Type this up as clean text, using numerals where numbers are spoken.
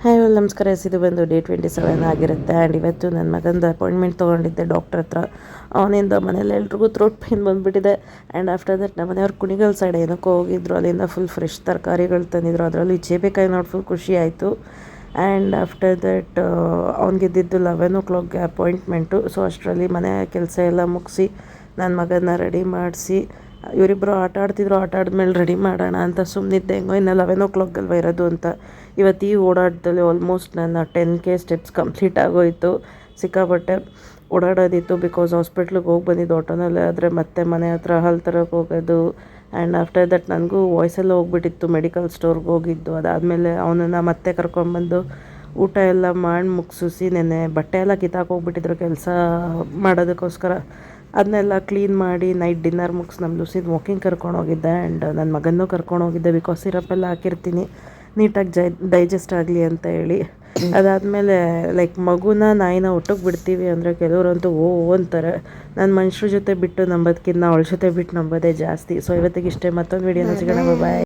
Hi all ನಮಸ್ಕಾರ. ಇದು ಬಂದು ಡೇ 27 ಆಗಿರುತ್ತೆ. ಆ್ಯಂಡ್ ಇವತ್ತು ನನ್ನ ಮಗಂದು ಅಪಾಯಿಂಟ್ಮೆಂಟ್ ತೊಗೊಂಡಿದ್ದೆ ಡಾಕ್ಟ್ರ್ ಹತ್ರ. ಅವನಿಂದ ಮನೇಲಿ ಎಲ್ರಿಗೂ ಥ್ರೋಟ್ ಪೇನ್ ಬಂದುಬಿಟ್ಟಿದೆ. ಆ್ಯಂಡ್ ಆಫ್ಟರ್ ದಟ್ ನಮ್ಮ ಮನೆಯವ್ರು ಕುಣಿಗಲ್ ಸೈಡ್ ಏನಕ್ಕೋ ಹೋಗಿದ್ರು. ಅಲ್ಲಿಂದ ಫುಲ್ ಫ್ರೆಶ್ ತರಕಾರಿಗಳು ತಂದಿದ್ರು. ಅದರಲ್ಲಿ ಚೇಪೆಕಾಯಿ ನೋಡಿ ಫುಲ್ ಖುಷಿ ಆಯಿತು. ಆ್ಯಂಡ್ ಆಫ್ಟರ್ ದಟ್ ಅವ್ನಿಗಿದ್ದಿದ್ದು 11 o'clock ಅಪಾಯಿಂಟ್ಮೆಂಟು. ಸೊ ಅಷ್ಟರಲ್ಲಿ ಮನೆ ಕೆಲಸ ಎಲ್ಲ ಮುಗಿಸಿ ನನ್ನ ಮಗನ ರೆಡಿ ಮಾಡಿಸಿ ಇವರಿಬ್ಬರು ಆಟ ಆಡಿದ್ಮೇಲೆ ರೆಡಿ ಮಾಡೋಣ ಅಂತ ಸುಮ್ಮನಿದ್ದೆ. ಹೆಂಗೋ ಇನ್ನು 11 o'clock ಅಲ್ವ ಇರೋದು ಅಂತ. ಇವತ್ತು ಈ ಓಡಾಟದಲ್ಲಿ ಆಲ್ಮೋಸ್ಟ್ ನನ್ನ 10K ಸ್ಟೆಪ್ಸ್ ಕಂಪ್ಲೀಟ್ ಆಗೋಯಿತು. ಸಿಕ್ಕಾಪಟ್ಟೆ ಓಡಾಡೋದಿತ್ತು. ಬಿಕಾಸ್ ಹಾಸ್ಪಿಟ್ಲಿಗೆ ಹೋಗಿ ಬಂದಿದ್ದು ಆಟೋನಲ್ಲೇ, ಆದರೆ ಮತ್ತೆ ಮನೆ ಹತ್ರ ಹಾಲು ತರೋಕ್ಕೆ ಹೋಗೋದು. ಆ್ಯಂಡ್ ಆಫ್ಟರ್ ದಟ್ ನನಗೂ ವಾಯ್ಸೆಲ್ಲ ಹೋಗ್ಬಿಟ್ಟಿತ್ತು. ಮೆಡಿಕಲ್ ಸ್ಟೋರ್ಗೆ ಹೋಗಿದ್ದು. ಅದಾದಮೇಲೆ ಅವನನ್ನು ಮತ್ತೆ ಕರ್ಕೊಂಡ್ಬಂದು ಊಟ ಎಲ್ಲ ಮಾಡಿ ಮುಗಿಸಿ ನೆನ್ನೆ ಬಟ್ಟೆ ಎಲ್ಲ ಕಿತ್ತಾಕೋಗ್ಬಿಟ್ಟಿದ್ರು ಕೆಲಸ ಮಾಡೋದಕ್ಕೋಸ್ಕರ. ಅದನ್ನೆಲ್ಲ ಕ್ಲೀನ್ ಮಾಡಿ ನೈಟ್ ಡಿನ್ನರ್ ಮುಗಿಸಿ ನಮ್ಮ ಲೂಸಿದು ವಾಕಿಂಗ್ ಕರ್ಕೊಂಡು ಹೋಗಿದ್ದೆ. ಆ್ಯಂಡ್ ನನ್ನ ಮಗನೂ ಕರ್ಕೊಂಡು ಹೋಗಿದ್ದೆ. ಬಿಕಾಸ್ ಸಿರಪ್ಪೆಲ್ಲ ಹಾಕಿರ್ತೀನಿ ನೀಟಾಗಿ ಡೈಜೆಸ್ಟ್ ಆಗಲಿ ಅಂತ ಹೇಳಿ. ಅದಾದಮೇಲೆ ಲೈಕ್ ಮಗುನ ನಾಯಿನ ಒಟ್ಟಿಗೆ ಬಿಡ್ತೀವಿ ಅಂದರೆ ಕೆಲವರಂತೂ ಓ ಅಂತಾರೆ. ನಾನು ಮನುಷ್ಯರ ಜೊತೆ ಬಿಟ್ಟು ನಂಬೋದಕ್ಕಿಂತ ಅವಳ ಜೊತೆ ಬಿಟ್ಟು ನಂಬೋದೇ ಜಾಸ್ತಿ. ಸೊ ಇವತ್ತಿಗೆ ಇಷ್ಟೇ. ಮತ್ತೊಂದು ವೀಡಿಯೋನ ಸಿಗೋಣ. ಬಾಯ್.